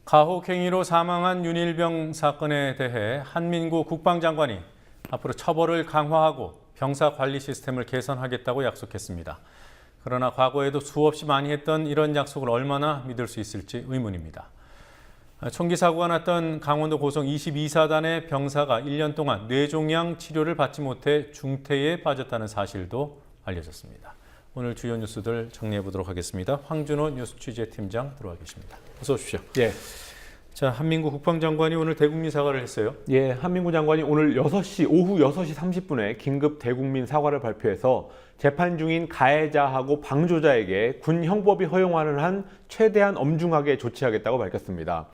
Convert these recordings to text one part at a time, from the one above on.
가혹행위로 사망한 윤일병 사건에 대해 한민구 국방장관이 앞으로 처벌을 강화하고 병사 관리 시스템을 개선하겠다고 약속했습니다. 그러나 과거에도 수없이 많이 했던 이런 약속을 얼마나 믿을 수 있을지 의문입니다. 총기 사고가 났던 강원도 고성 22사단의 병사가 1년 동안 뇌종양 치료를 받지 못해 중태에 빠졌다는 사실도 알려졌습니다. 오늘 주요 뉴스들 정리해 보도록 하겠습니다. 황준호 뉴스 취재팀장 들어와 계십니다. 어서 오십시오. 예. 자, 한민구 국방장관이 오늘 대국민 사과를 했어요. 예, 한민구 장관이 오늘 오후 6시 30분에 긴급 대국민 사과를 발표해서 재판 중인 가해자하고 방조자에게 군 형법이 허용하는 한 최대한 엄중하게 조치하겠다고 밝혔습니다.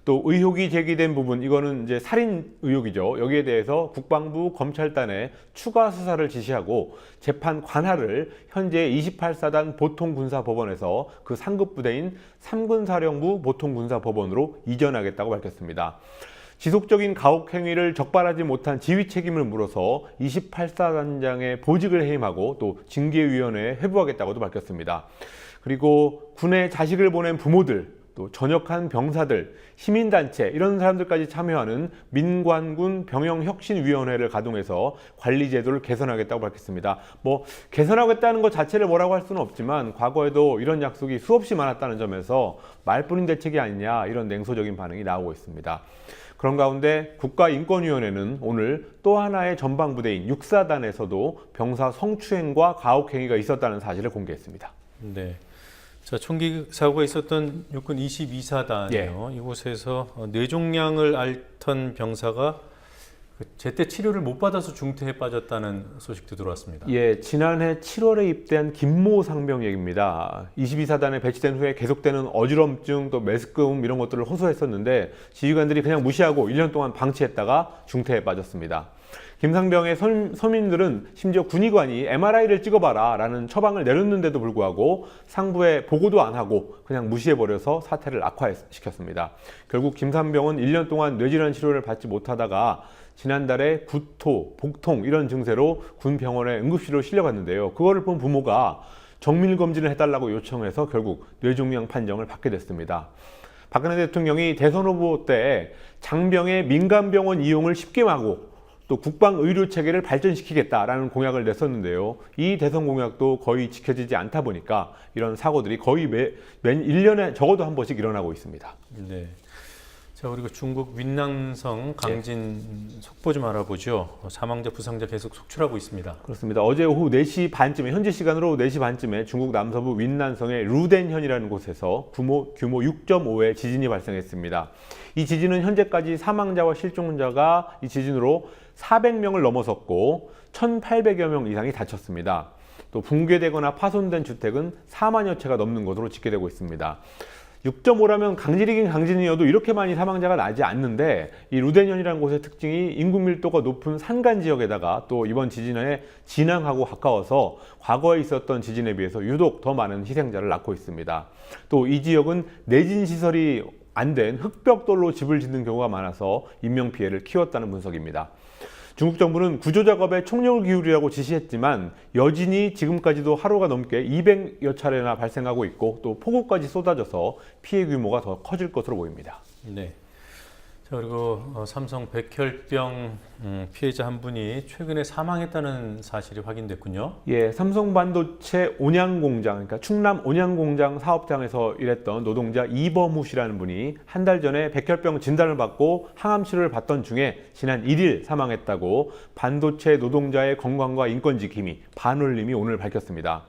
또 의혹이 제기된 부분, 이거는 이제 살인 의혹이죠. 여기에 대해서 국방부 검찰단에 추가 수사를 지시하고 재판 관할을 현재 28사단 보통군사법원에서 그 상급 부대인 3군사령부 보통군사법원으로 이전하겠다고 밝혔습니다. 지속적인 가혹행위를 적발하지 못한 지휘 책임을 물어서 28사단장의 보직을 해임하고 또 징계위원회에 회부하겠다고도 밝혔습니다. 그리고 군에 자식을 보낸 부모들, 또 전역한 병사들, 시민단체 이런 사람들까지 참여하는 민관군 병영혁신위원회를 가동해서 관리제도를 개선하겠다고 밝혔습니다. 개선하겠다는 것 자체를 뭐라고 할 수는 없지만 과거에도 이런 약속이 수없이 많았다는 점에서 말뿐인 대책이 아니냐 이런 냉소적인 반응이 나오고 있습니다. 그런 가운데 국가인권위원회는 오늘 또 하나의 전방부대인 6사단에서도 병사 성추행과 가혹행위가 있었다는 사실을 공개했습니다. 네. 자, 총기 사고가 있었던 육군 22사단이요. 예. 이곳에서 뇌종양을 앓던 병사가 제때 치료를 못 받아서 중태에 빠졌다는 소식도 들어왔습니다. 예, 지난해 7월에 입대한 김모 상병 얘기입니다. 22사단에 배치된 후에 계속되는 어지럼증, 또 메스꺼움 이런 것들을 호소했었는데 지휘관들이 그냥 무시하고 1년 동안 방치했다가 중태에 빠졌습니다. 김상병의 서민들은 심지어 군의관이 MRI를 찍어봐라 라는 처방을 내렸는데도 불구하고 상부에 보고도 안 하고 그냥 무시해버려서 사태를 악화시켰습니다. 결국 김상병은 1년 동안 뇌질환 치료를 받지 못하다가 지난달에 구토, 복통 이런 증세로 군 병원에 응급실로 실려갔는데요. 그거를 본 부모가 정밀검진을 해달라고 요청해서 결국 뇌종양 판정을 받게 됐습니다. 박근혜 대통령이 대선 후보 때 장병의 민간병원 이용을 쉽게 하고 또 국방의료체계를 발전시키겠다라는 공약을 냈었는데요. 이 대선 공약도 거의 지켜지지 않다 보니까 이런 사고들이 거의 1년에 적어도 한 번씩 일어나고 있습니다. 네. 자, 그리고 중국 윈난성 강진 속보 좀 알아보죠. 사망자, 부상자 계속 속출하고 있습니다. 그렇습니다. 어제 오후 4시 반쯤에, 현지 시간으로 4시 반쯤에 중국 남서부 윈난성의 루덴현이라는 곳에서 규모 6.5의 지진이 발생했습니다. 이 지진은 현재까지 사망자와 실종자가 이 지진으로 400명을 넘어섰고 1,800여 명 이상이 다쳤습니다. 또 붕괴되거나 파손된 주택은 4만여 채가 넘는 것으로 집계되고 있습니다. 6.5라면 강진이긴 강진이어도 이렇게 많이 사망자가 나지 않는데 이 루덴현이라는 곳의 특징이 인구 밀도가 높은 산간 지역에다가 또 이번 지진에 진앙하고 가까워서 과거에 있었던 지진에 비해서 유독 더 많은 희생자를 낳고 있습니다. 또 이 지역은 내진 시설이 안 된 흙벽돌로 집을 짓는 경우가 많아서 인명피해를 키웠다는 분석입니다. 중국 정부는 구조작업에 총력을 기울이라고 지시했지만 여진이 지금까지도 하루가 넘게 200여 차례나 발생하고 있고 또 폭우까지 쏟아져서 피해 규모가 더 커질 것으로 보입니다. 네. 자, 그리고 삼성 백혈병 피해자 한 분이 최근에 사망했다는 사실이 확인됐군요. 예, 삼성 반도체 온양공장, 그러니까 충남 온양공장 사업장에서 일했던 노동자 이범우 씨라는 분이 한 달 전에 백혈병 진단을 받고 항암 치료를 받던 중에 지난 1일 사망했다고 반도체 노동자의 건강과 인권 지킴이 반올림이 오늘 밝혔습니다.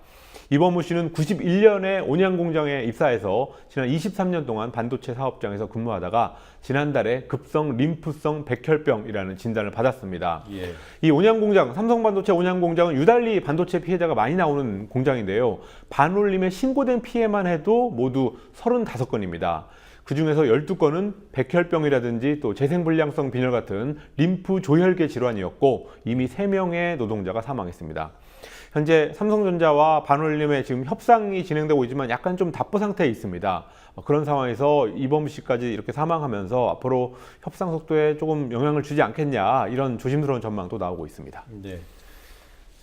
이범우 씨는 91년에 온양공장에 입사해서 지난 23년 동안 반도체 사업장에서 근무하다가 지난달에 급성 림프성 백혈병이라는 진단을 받았습니다. 예. 이 온양공장, 삼성반도체 온양공장은 유달리 반도체 피해자가 많이 나오는 공장인데요. 반올림에 신고된 피해만 해도 모두 35건입니다. 그 중에서 12건은 백혈병이라든지 또 재생불량성 빈혈 같은 림프 조혈계 질환이었고 이미 3명의 노동자가 사망했습니다. 현재 삼성전자와 반올림의 지금 협상이 진행되고 있지만 약간 좀 답보 상태에 있습니다. 그런 상황에서 이범우 씨까지 이렇게 사망하면서 앞으로 협상 속도에 조금 영향을 주지 않겠냐 이런 조심스러운 전망도 나오고 있습니다. 네.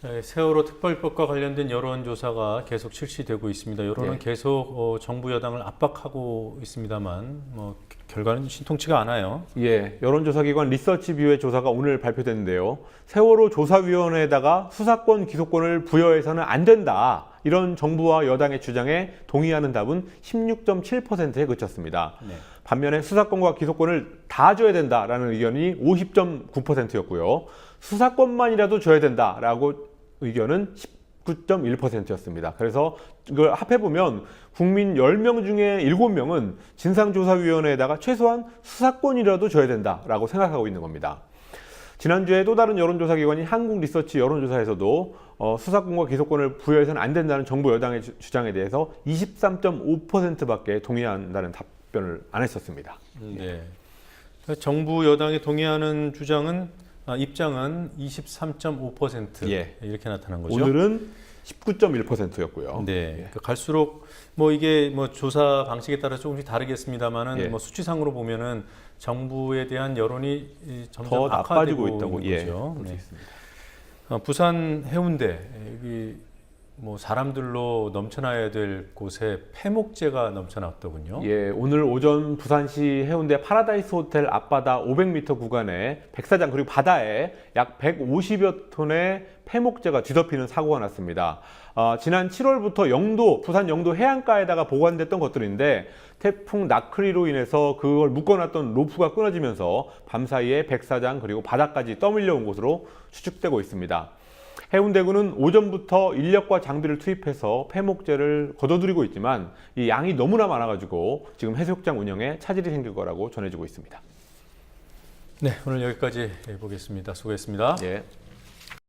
자, 세월호 특별법과 관련된 여론조사가 계속 실시되고 있습니다. 여론은 네. 계속 정부 여당을 압박하고 있습니다만 뭐 결과는 신통치가 않아요. 예, 여론조사기관 리서치뷰의 조사가 오늘 발표됐는데요. 세월호 조사위원회에다가 수사권, 기소권을 부여해서는 안 된다. 이런 정부와 여당의 주장에 동의하는 답은 16.7%에 그쳤습니다. 네. 반면에 수사권과 기소권을 다 줘야 된다라는 의견이 50.9%였고요. 수사권만이라도 줘야 된다라고 의견은 19.1%였습니다. 그래서 이걸 합해보면 국민 10명 중에 7명은 진상조사위원회에다가 최소한 수사권이라도 줘야 된다라고 생각하고 있는 겁니다. 지난주에 또 다른 여론조사 기관인 한국리서치 여론조사에서도 수사권과 기소권을 부여해서는 안 된다는 정부 여당의 주장에 대해서 23.5%밖에 동의한다는 답변을 안 했었습니다. 네. 정부 여당이 동의하는 입장은 23.5% 예. 이렇게 나타난 거죠. 오늘은 19.1%였고요. 네. 그러니까 갈수록 뭐 이게 뭐 조사 방식에 따라 조금씩 다르겠습니다만은 예. 뭐 수치상으로 보면은 정부에 대한 여론이 점점 더 나빠지고 악화되고 있다고 있는 거죠. 볼 수 네. 있습니다. 부산 해운대 여기 뭐 사람들로 넘쳐나야 될 곳에 폐목재가 넘쳐났더군요. 예, 오늘 오전 부산시 해운대 파라다이스 호텔 앞바다 500m 구간에 백사장 그리고 바다에 약 150여 톤의 폐목재가 뒤덮이는 사고가 났습니다. 지난 7월부터 부산 영도 해안가에다가 보관됐던 것들인데 태풍 나크리로 인해서 그걸 묶어놨던 로프가 끊어지면서 밤사이에 백사장 그리고 바다까지 떠밀려온 것으로 추측되고 있습니다. 해운대구는 오전부터 인력과 장비를 투입해서 폐목재를 걷어들이고 있지만 이 양이 너무나 많아가지고 지금 해수욕장 운영에 차질이 생길 거라고 전해지고 있습니다. 네, 오늘 여기까지 보겠습니다. 수고했습니다. 예.